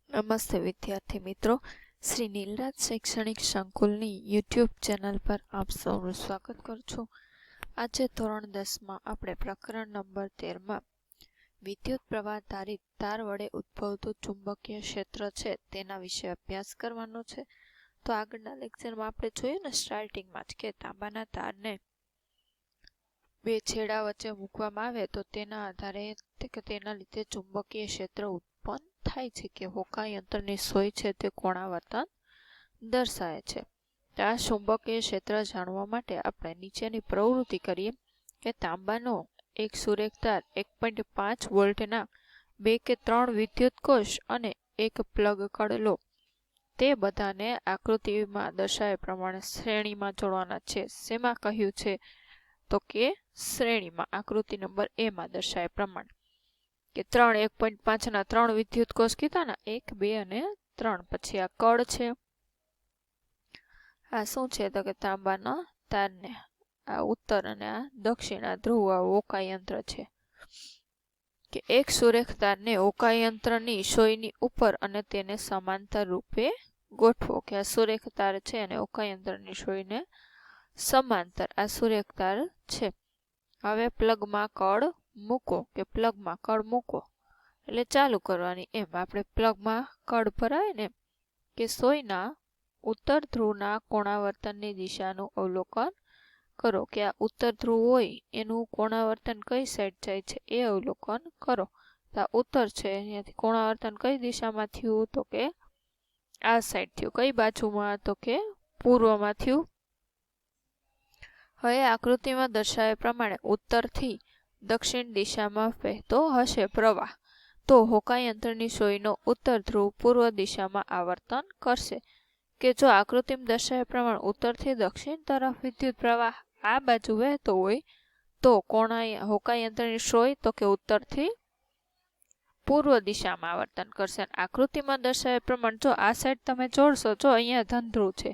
નમસ્તે વિદ્યાર્થી મિત્રો, શ્રી નીલરાજ શૈક્ષણિક સંકુલની યુટ્યુબ ચેનલ પર આપ સૌનું સ્વાગત કરું છું. આજે ધોરણ 10માં આપણે પ્રકરણ નંબર 13માં વિદ્યુત પ્રવાહ ધારિત તાર વડે ઉદ્ભવતું ચુંબકીય ક્ષેત્ર છે તેના વિશે અભ્યાસ કરવાનો છે. તો આગળના લેક્ચરમાં આપણે જોયું ને સ્ટાર્ટિંગમાં જ કે તાંબાના તારને બે છેડા વચ્ચે મૂકવામાં આવે તો તેના આધારે તેના લીધે ચુંબકીય ક્ષેત્ર ઉત્પન્ન થાય છે કે હોકાઈ અંતરની સોય છે તે કોણાવર્તન દર્શાવે છે. આ ચુંબકીય ક્ષેત્ર જાણવા માટે આપણે નીચેની પ્રવૃત્તિ કરીએ કે તાંબાનો એક સુરેખ તાર 1.5 વોલ્ટના 2 કે 3 વિદ્યુત કોષ અને એક પ્લગ કળ લો. તે બધાને આકૃતિમાં દર્શાવ્યા પ્રમાણે શ્રેણીમાં જોડવાના છે. શેમાં કહ્યું છે તો કે શ્રેણીમાં, આકૃતિ નંબર A માં દર્શાવ્યા પ્રમાણે કે 1.5 ના 3 વિદ્યુત કોષ કીધા ને, 1, 2 અને 3. પછી આ કળ છે, આ શું છે તો કે તાંબાના તારને આ ઉત્તર અને આ દક્ષિણ, આ ધ્રુવ, આ હોકાઈ યંત્ર છે કે એક સુરેખ તારને હોકાઈ યંત્રની સોયની ઉપર અને તેને સમાંતર રૂપે ગોઠવો. કે આ સુરેખ તાર છે અને હોકાઈ યંત્રની સોયને સમાંતર આ સુરેખ તાર છે. હવે પ્લગમાં કળ મૂકો કે પ્લગમાં કળ મૂકો એટલે ચાલુ કરવાની. એમ આપણે પ્લગમાં કળ ભરાય ને કે સોયના ઉત્તર ધ્રુવના કોણાવર્તનની દિશાનું અવલોકન કરો. કે આ ઉત્તર ધ્રુવ હોય એનું કોણાવર્તન કઈ સાઈડ જાય છે એ અવલોકન કરો. તો આ ઉત્તર છે, અહીંયાથી કોણાવર્તન કઈ દિશામાં થયું તો કે આ સાઈડ થયું. કઈ બાજુમાં તો કે પૂર્વમાં થયું. હવે આકૃતિમાં દર્શાવ્યા પ્રમાણે ઉત્તરથી દક્ષિણ દિશામાં વહેતો હશે પ્રવાહ, તો હોકાઈ યંત્રની સોયનો ઉત્તર ધ્રુવ પૂર્વ દિશામાં આવર્તન કરશે. કે જો આકૃતિમાં દર્શાવ્યા પ્રમાણે ઉત્તરથી દક્ષિણ તરફ વિદ્યુત પ્રવાહ આ બાજુ વહેતો હોય તો હોકાઈ યંત્રની સોય તો કે ઉત્તરથી પૂર્વ દિશામાં આવર્તન કરશે. આકૃતિમાં દર્શાવ્યા પ્રમાણે જો આ સાઈડ તમે જોડશો, જો અહીંયા ધનધ્રુવ છે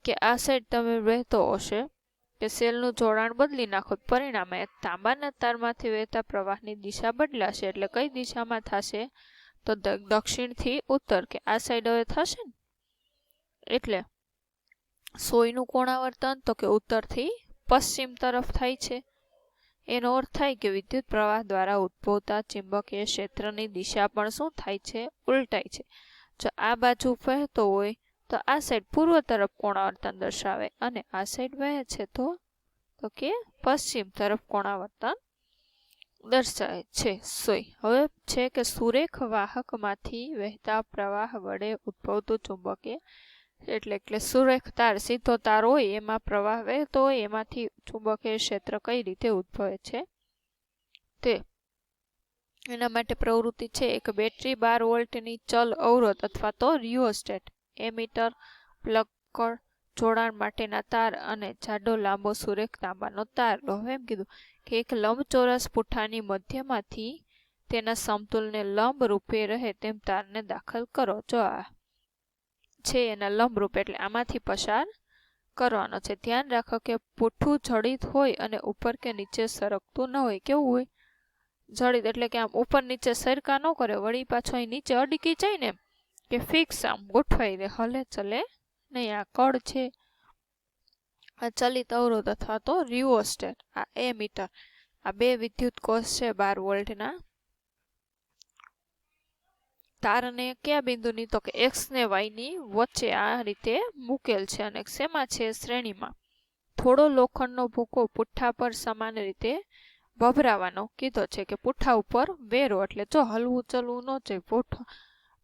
કે આ સાઈડ તમે વહેતો હશે કે સેલનું જોડાણ બદલી નાખો, પરિણામે તાંબાના તારમાંથી વહેતા પ્રવાહની દિશા બદલાશે. એટલે કઈ દિશામાં થશે તો દક્ષિણથી ઉત્તર, કે આ સાઈડ હવે થશે ને. એટલે સોયનું કોણાવર્તન તો કે ઉત્તરથી પશ્ચિમ તરફ થાય છે. એનો અર્થ થાય કે વિદ્યુત પ્રવાહ દ્વારા ઉદ્ભવતા ચુંબકીય ક્ષેત્રની દિશા પણ શું થાય છે, ઉલટાય છે. જો આ બાજુ વહેતો હોય તો આ સાઈડ પૂર્વ તરફ કોણાવર્તન દર્શાવે અને આ સાઈડ વહે છે તો કે પશ્ચિમ તરફ કોણાવર્તન દર્શાવે છે સોય. હવે છે કે સુરેખ વાહકમાંથી વહેતા પ્રવાહ વડે ઉદ્ભવતું ચુંબકીય એટલે સુરેખ તાર, સીધો તાર હોય એમાં પ્રવાહ વહેતો હોય, એમાંથી ચુંબકીય ક્ષેત્ર કઈ રીતે ઉદ્ભવે છે તે. એના માટે પ્રવૃત્તિ છે એક બેટરી 12 વોલ્ટની ચલ અવરોધ અથવા તો રિયોસ્ટેટ, એમીટર, પ્લગ કળ, જોડાણ માટેના તાર અને જાડો લાંબો સુરેખ તાંબાનો તાર લો. હવે એમ કીધું કે એક લંબચોરસ પુઠ્ઠાની મધ્યમાંથી તેના સમતૂલને લંબ રૂપે રહે તેમ તારને દાખલ કરો. જો આ છે એના લંબ રૂપે એટલે આમાંથી પસાર કરવાનો છે. ધ્યાન રાખો કે પુઠ્ઠું જડિત હોય અને ઉપર કે નીચે સરકતું ન હોય. કેવું હોય? જડિત એટલે કે આમ ઉપર નીચે સરકા ન કરે, વળી પાછો અહીં નીચે અડકી જાય ને, કે ફિક્સ આમ ગોઠવાઈ દે, હલે ચલે નહીં. આ કળ છે, આ ચલિત અવરોધ અથવા તો રિયોસ્ટેટ, આ એમીટર, આ બે વિદ્યુત કોષ છે 12 વોલ્ટના. તારને કયા બિંદુની તો કે x ને y ની વચ્ચે આ રીતે મૂકેલ છે અને શેમાં છે, શ્રેણીમાં. થોડો લોખંડનો ભૂકો પુઠ્ઠા પર સમાન રીતે ભભરાવાનો કીધો છે. કે પુઠ્ઠા ઉપર વેરો, એટલે જો હલવું ચલવું ન જાય,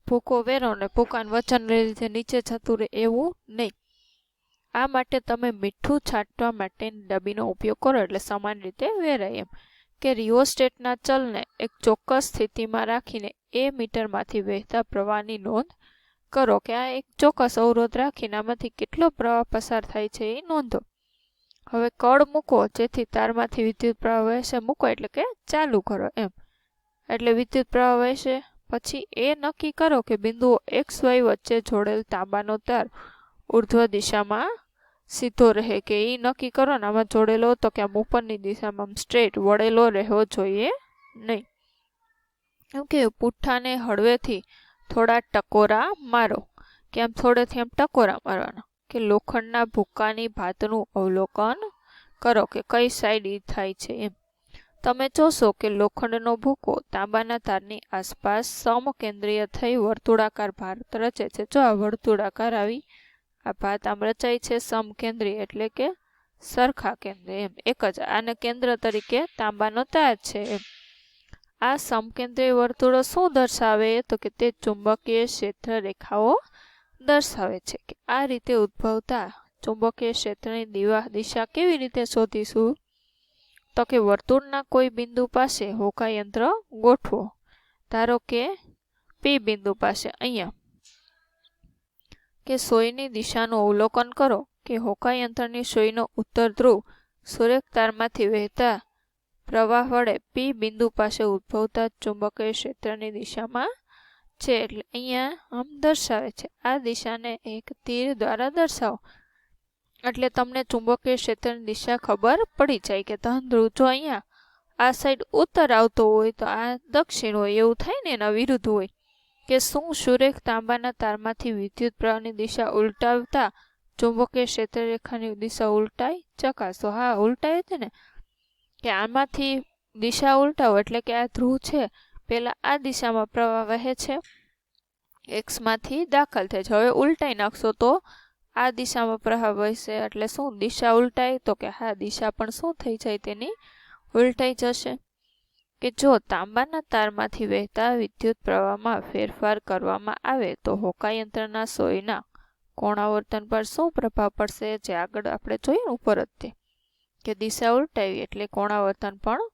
ભૂકો વેરો ને ભૂકાનું વજન લીધે નીચે જતું રહે એવું નહીં. આ માટે તમે મીઠું છાંટવા માટેની ડબ્બીનો ઉપયોગ કરો એટલે સમાન રીતે વેરાય. એમ કે રિયોસ્ટેટના ચલને એક ચોક્કસ સ્થિતિમાં રાખીને એ મીટરમાંથી વહેતા પ્રવાહની નોંધ કરો. કે આ એક ચોક્કસ અવરોધ રાખીને આમાંથી કેટલો પ્રવાહ પસાર થાય છે એ નોંધો. હવે કળ મૂકો જેથી તારમાંથી વિદ્યુત પ્રવાહ વહેશે, મૂકો એટલે કે ચાલુ કરો એમ, એટલે વિદ્યુત પ્રવાહ વહેશે. પછી એ નક્કી કરો કે બિંદુઓ XY વચ્ચે જોડેલ તાંબાનો તાર ઉર્ધ્વ દિશામાં સીધો રહે. કે એ નક્કી કરો ને આમાં જોડેલો તો કે આમ ઉપરની દિશામાં સ્ટ્રેટ વળેલો રહેવો જોઈએ નહીં. એમ કે પુઠ્ઠાને હળવેથી થોડા ટકોરા મારો, કે આમ થોડેથી આમ ટકોરા મારવાના, કે લોખંડના ભૂક્કાની ભાતનું અવલોકન કરો કે કઈ સાઈડ ઈ થાય છે એમ. તમે જોશો કે લોખંડનો ભૂકો તાંબાના તારની આસપાસ સમકેન્દ્રીય થઈ વર્તુળાકાર ભાત રચે છે. જો આ વર્તુળાકાર આવી આ ભાત આમ રચાય છે સમકેન્દ્રીય એટલે કે સરખા કેન્દ્ર એમ, એક જ આને કેન્દ્ર તરીકે તાંબાનો તાર છે એમ. આ સમકેન્દ્રીય વર્તુળો શું દર્શાવે તો કે તે ચુંબકીય ક્ષેત્ર રેખાઓ દર્શાવે છે. કે આ રીતે ઉદ્ભવતા ચુંબકીય ક્ષેત્રની દિશા કેવી રીતે શોધીશું તો કે વર્તુળના કોઈ બિંદુ પાસે હોકાયંત્ર ગોઠવો. ધારો કે પી બિંદુ પાસે અહીંયા, કે સોયની દિશાનું અવલોકન કરો કે હોકાયંત્રની સોયનો ઉત્તર ધ્રુવ સૂર્યતારમાંથી વહેતા પ્રવાહ વડે પી બિંદુ પાસે ઉદ્ભવતા ચુંબકીય ક્ષેત્રની દિશામાં છે. એટલે અહીંયા આમ દર્શાવે છે. આ દિશાને એક તીર દ્વારા દર્શાવો એટલે તમને ચુંબકીય ક્ષેત્રની દિશા ખબર પડી જાય કે ધન ધ્રુવ જો અહીંયા આ સાઈડ ઉત્તર આવતો હોય તો આ દક્ષિણ હોય, એવું થાય ને એના વિરુદ્ધ હોય. કે શું સૂર્ય તાંબાના તારમાંથી વિદ્યુત પ્રવાહની દિશા ઉલટાવતા ચુંબકીય ક્ષેત્ર રેખાની દિશા ઉલટાઈ? ચકાસો. હા, ઉલટાઈ હતી ને, કે આમાંથી દિશા ઉલટાવો એટલે કે આ ધ્રુવ છે પેલા આ દિશામાં પ્રવાહ વહે છે, એક્સ માંથી દાખલ થાય છે. હવે ઉલટાઈ નાખશો તો આ દિશામાં પ્રવાહ વહેશે એટલે શું દિશા ઉલટાઈ? તો કે હા, દિશા પણ શું થઈ જાય તેની ઉલટાઈ જશે. કે જો તાંબાના તારમાંથી વહેતા વિદ્યુત પ્રવાહમાં ફેરફાર કરવામાં આવે તો હોકાયંત્રના સોયના કોણાવર્તન પર શું પ્રભાવ પડશે? જે આગળ આપણે જોઈએ ઉપર જ તે, કે દિશા ઉલટાવી એટલે કોણાવર્તન પણ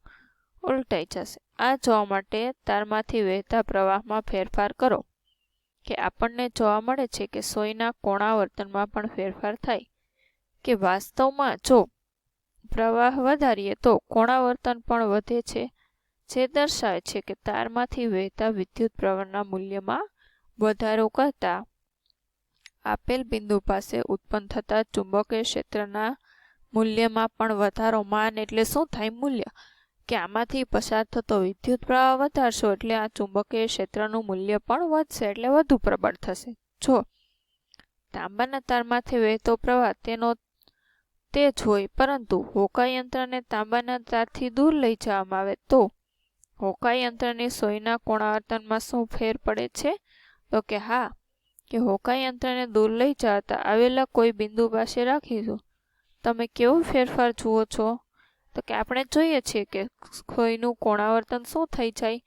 ઉલટાઈ જશે. આ જોવા માટે તારમાંથી વહેતા પ્રવાહમાં ફેરફાર કરો કે આપણને જોવા મળે છે કે સોયના કોણાવર્તનમાં પણ ફેરફાર થાય. કે વાસ્તવમાં જો પ્રવાહ વધારીએ તો કોણાવર્તન પણ વધે છે, જે દર્શાવે છે કે તારમાંથી વહેતા વિદ્યુત પ્રવાહના મૂલ્યમાં વધારો કરતા આપેલ બિંદુ પાસે ઉત્પન્ન થતા ચુંબકીય ક્ષેત્રના મૂલ્યમાં પણ વધારો. માન એટલે શું થાય? મૂલ્ય. કે આમાંથી પસાર થતો વિદ્યુત પ્રવાહ વધારશો એટલે આ ચુંબકીય ક્ષેત્રનું મૂલ્ય પણ વધશે એટલે વધુ પ્રબળ થશે. જો તાંબાના તારમાંથી વહેતો પ્રવાહ તેનો તે જ હોય પરંતુ હોકાયંત્રને તાંબાના તારથી દૂર લઈ જવામાં આવે તો હોકાયંત્રની સોયના કોણાવર્તનમાં શું ફેર પડે છે? તો કે હા, કે હોકાયંત્રને દૂર લઈ જતા આવેલા કોઈ બિંદુ પાસે રાખીશું. તમે કેવો ફેરફાર જુઓ છો? તો કે આપણે જોઈએ છીએ કે સોયનું કોણાવર્તન શું થઈ જાય?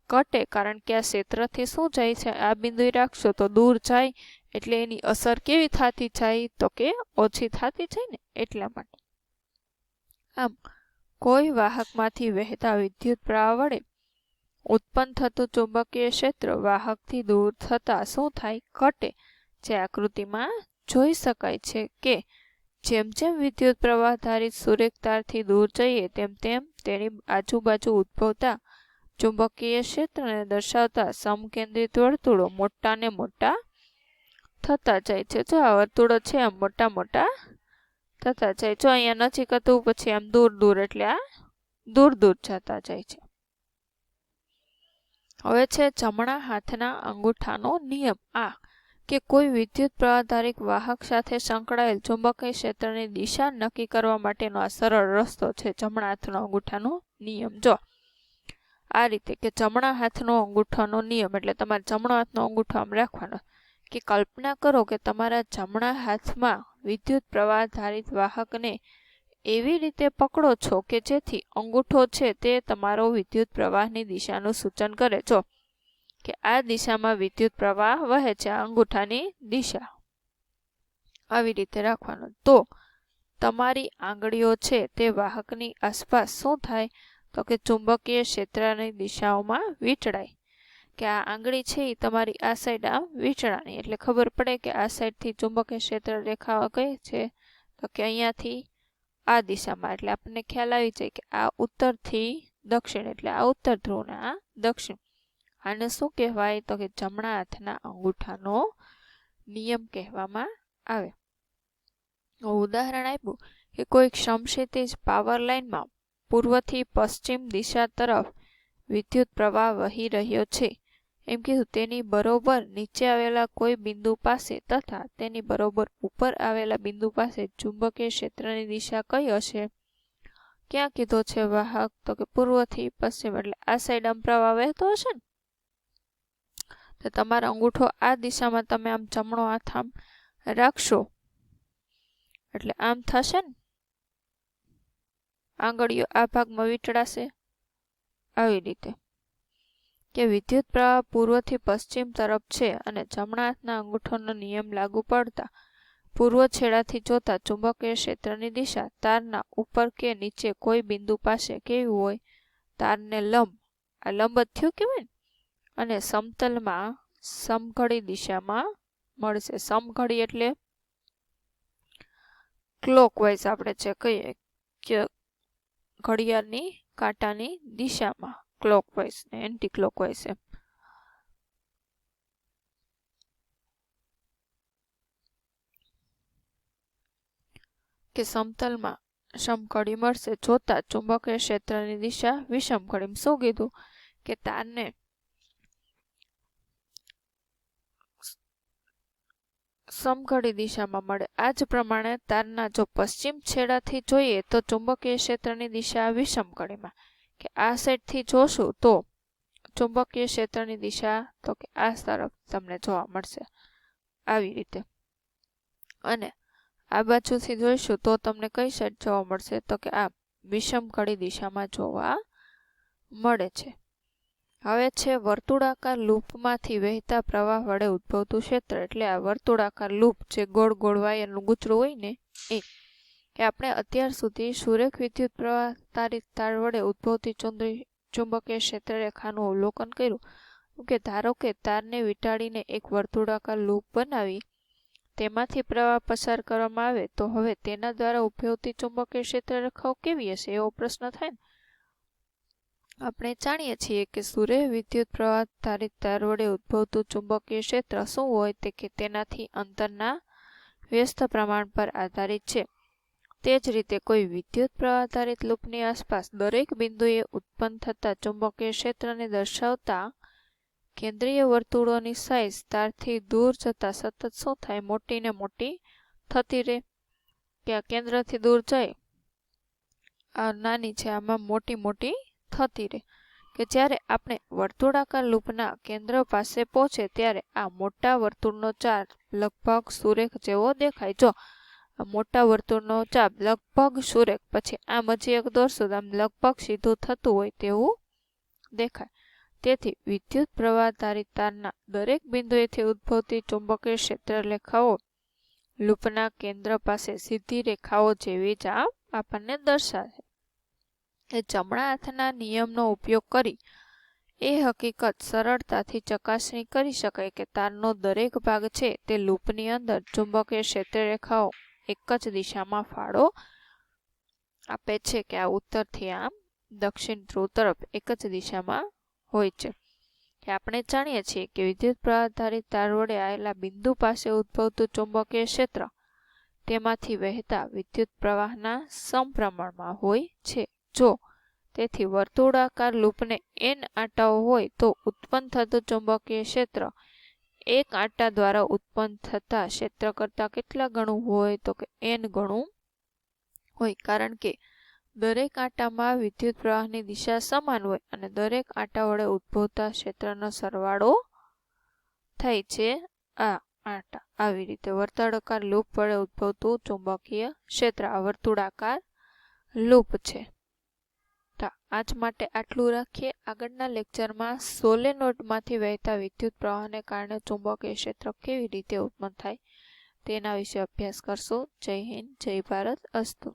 ઘટે. કારણ કે આ ક્ષેત્રથી શું જાય છે? આ બિંદુ રાખશો તો દૂર જાય એટલે એની અસર કેવી થતી જાય? તો કે ઓછી થતી જાય ને, એટલા માટે. આમ કોઈ વાહકમાંથી વહેતા વિદ્યુત પ્રવાહ વડે ઉત્પન્ન થતું ચુંબકીય ક્ષેત્ર વાહકથી દૂર થતા શું થાય? ઘટે. જે આકૃતિમાં જોઈ શકાય છે કે જેમ જેમ વિદ્યુત પ્રવાહ ધારિત સૂર્યતારથી દૂર જઈએ તેમ તેમ તેની આજુબાજુ ઉદ્ભવતા ચુંબકીય ક્ષેત્રને દર્શાવતા સમકેન્દ્રિત વર્તુળો મોટા ને મોટા થતા જાય છે. જો આ વર્તુળો છે આમ મોટા મોટા થતા જાય. જો અહીંયા નજીક હતું પછી આમ દૂર દૂર એટલે આ દૂર દૂર જતા જાય છે. હવે છે જમણા હાથના અંગૂઠાનો નિયમ. આ કે કોઈ વિદ્યુત પ્રવાહધારિત વાહક સાથે સંકળાયેલ ચુંબકીય ક્ષેત્રની દિશા નક્કી કરવા માટેનો આ સરળ રસ્તો છે જમણા હાથનો અંગૂઠાનો નિયમ. જો આ રીતે કે જમણા હાથનો અંગૂઠાનો નિયમ એટલે તમારે જમણો હાથનો અંગૂઠો આમ રાખવાનો. કે કલ્પના કરો કે તમારા જમણા હાથમાં વિદ્યુત પ્રવાહધારિત વાહકને એવી રીતે પકડો છો કે જેથી અંગૂઠો છે તે તમારો વિદ્યુત પ્રવાહની દિશાનું સૂચન કરે. જો કે આ દિશામાં વિદ્યુત પ્રવાહ વહે છે, આ અંગૂઠાની દિશા આવી રીતે રાખવાનો. તો તમારી આંગળીઓ છે તે વાહકની આસપાસ શું થાય? તો કે ચુંબકીય ક્ષેત્રની દિશાઓમાં વીંટળાય. કે આ આંગળી છે એ તમારી આ સાઈડ આમ વીંટળાની એટલે ખબર પડે કે આ સાઈડથી ચુંબકીય ક્ષેત્ર રેખાઓ કઈ છે? તો કે અહીંયાથી આ દિશામાં. એટલે આપણને ખ્યાલ આવી જાય કે આ ઉત્તરથી દક્ષિણ એટલે આ ઉત્તર ધ્રુવ ને આ દક્ષિણ. આને શું કહેવાય? તો કે જમણા હાથના અંગૂઠાનો નિયમ કહેવામાં આવે. ઉદાહરણ આપ્યું કે કોઈ સમક્ષિતિજ પાવર લાઇનમાં પૂર્વથી પશ્ચિમ દિશા તરફ વિદ્યુત પ્રવાહ વહી રહ્યો છે. એમ કીધું તેની બરોબર નીચે આવેલા કોઈ બિંદુ પાસે તથા તેની બરોબર ઉપર આવેલા બિંદુ પાસે ચુંબકીય ક્ષેત્રની દિશા કઈ હશે? ક્યાં કીધો છે વાહક? તો કે પૂર્વથી પશ્ચિમ, એટલે આ સાઈડ આમ પ્રવાહ વહેતો હશે ને, તો તમારો અંગૂઠો આ દિશામાં તમે આમ જમણો હાથ આમ રાખશો એટલે આમ થશે ને, આંગળીઓ આ ભાગમાં વીંટળાશે. આવી રીતે કે વિદ્યુત પ્રવાહ પૂર્વથી પશ્ચિમ તરફ છે અને જમણા હાથના અંગૂઠાનો નિયમ લાગુ પડતા પૂર્વ છેડાથી જોતા ચુંબકીય ક્ષેત્રની દિશા તારના ઉપર કે નીચે કોઈ બિંદુ પાસે કેવી હોય? તારને લંબ, આ લંબ જ થયું કહેવાય ને, અને સમતલમાં સમઘડી દિશામાં મળશે. સમઘડી એટલે ક્લોકવાઇઝ આપણે જે કહીએ કે ઘડિયાળની કાંટાની દિશામાં, ક્લોકવાઇઝ ને એન્ટી ક્લોકવાઇઝ એમ. કે સમતલમાં સમઘડી મળશે જોતા ચુંબકીય ક્ષેત્રની દિશા વિષમઘડી. શું કીધું? કે તારને સમઘડી દિશામાં મળે. આ જ પ્રમાણે તારના જો પશ્ચિમ છેડાથી જોઈએ તો ચુંબકીય ક્ષેત્રની દિશા વિષમઘડીમાં, કે આ સાઈડથી જોશું તો ચુંબકીય ક્ષેત્રની દિશા તો કે આ તરફ તમને જોવા મળશે આવી રીતે, અને આ બાજુથી જોઈશું તો તમને કઈ સાઈડ જોવા મળશે? તો કે આ વિષમઘડી દિશામાં જોવા મળે છે. હવે છે વર્તુળાકાર લૂપમાંથી વહેતા પ્રવાહ વડે ઉદ્ભવતું ક્ષેત્ર. એટલે આ વર્તુળાકાર લૂપ જે ગોળ ગોળ વાયરનું ગૂંચળું હોય ને એ, કે આપણે અત્યાર સુધી સુરેખ વિદ્યુત પ્રવાહ તારિત તાર વડે ઉદ્ભવતી ચુંબકીય ક્ષેત્ર રેખાનું અવલોકન કર્યું. કે ધારો કે તારને વીંટાળીને એક વર્તુળાકાર લૂપ બનાવી તેમાંથી પ્રવાહ પસાર કરવામાં આવે તો હવે તેના દ્વારા ઉદ્ભવતી ચુંબકીય ક્ષેત્ર રેખાઓ કેવી હશે એવો પ્રશ્ન થાય ને. આપણે જાણીએ છીએ કે સૂર્ય વિદ્યુત પ્રવાહ તારિત તાર વડે ઉદ્ભવતું ચુંબકીય ક્ષેત્ર શું હોય તે કે તેનાથી અંતરના વ્યસ્ત પ્રમાણ પર આધારિત છે. તે જ રીતે કોઈ વિદ્યુત પ્રવાહ તારિત લૂપની આસપાસ દરેક બિંદુએ ઉત્પન્ન થતા ચુંબકીય ક્ષેત્રને દર્શાવતા કેન્દ્રીય વર્તુળોની સાઇઝ તારથી દૂર જતા સતત શું થાય? મોટી ને મોટી થતી રહે. કે આ કેન્દ્રથી દૂર જાય, આ નાની છે આમાં મોટી મોટી થતી રહે. કે જ્યારે આપણે વર્તુળાકાર લૂપના કેન્દ્ર પાસે પહોંચે ત્યારે આ મોટા વર્તુળનો ચાપ લગભગ સુરેખ જેવો દેખાય. જો આ મોટા વર્તુળનો ચાપ લગભગ સુરેખ, પછી આમ હજી એક દોરશું તો આમ લગભગ સીધું થતું હોય તેવું દેખાય. તેથી વિદ્યુત પ્રવાહ તારિત તારના દરેક બિંદુએથી ઉદ્ભવતી ચુંબકીય ક્ષેત્ર રેખાઓ લૂપના કેન્દ્ર પાસે સીધી રેખાઓ જેવી જ આપણને દર્શાવે. એ જમણા હાથના નિયમનો ઉપયોગ કરી એ હકીકત સરળતાથી ચકાસણી કરી શકાય કે તારનો દરેક ભાગ છે તે લૂપની અંદર ચુંબકીય ક્ષેત્ર રેખાઓ એક જ દિશામાં ફાળો આપે છે. કે આ ઉત્તરથી આમ દક્ષિણ ધ્રુવ તરફ એક જ દિશામાં હોય છે. કે આપણે જાણીએ છીએ કે વિદ્યુત પ્રવાહ તારિત તાર વડે આવેલા બિંદુ પાસે ઉદ્ભવતું ચુંબકીય ક્ષેત્ર તેમાંથી વહેતા વિદ્યુત પ્રવાહના સમપ્રમાણમાં હોય છે. જો તેથી વર્તુળાકાર લૂપને n આંટાઓ હોય તો ઉત્પન્ન થતું ચુંબકીય ક્ષેત્ર એક આંટા દ્વારા ઉત્પન્ન થતા ક્ષેત્ર કરતાં કેટલા ગણું હોય? તો કે n ગણું હોય. કારણ કે દરેક આંટામાં વિદ્યુત પ્રવાહની દિશા સમાન હોય અને દરેક આંટા વડે ઉદ્ભવતા ક્ષેત્રનો સરવાળો થાય છે આ આંટા. આવી રીતે વર્તુળાકાર લૂપ વડે ઉદ્ભવતું ચુંબકીય ક્ષેત્ર આ વર્તુળાકાર લૂપ છે. તો આજ માટે આટલું રાખીએ. આગળના લેક્ચરમાં સોલેનોઇડમાંથી વહેતા વિદ્યુત પ્રવાહને કારણે ચુંબકીય ક્ષેત્ર કેવી રીતે ઉત્પન્ન થાય તેના વિશે અભ્યાસ કરશું. જય હિન્દ, જય ભારત, અસ્તુ.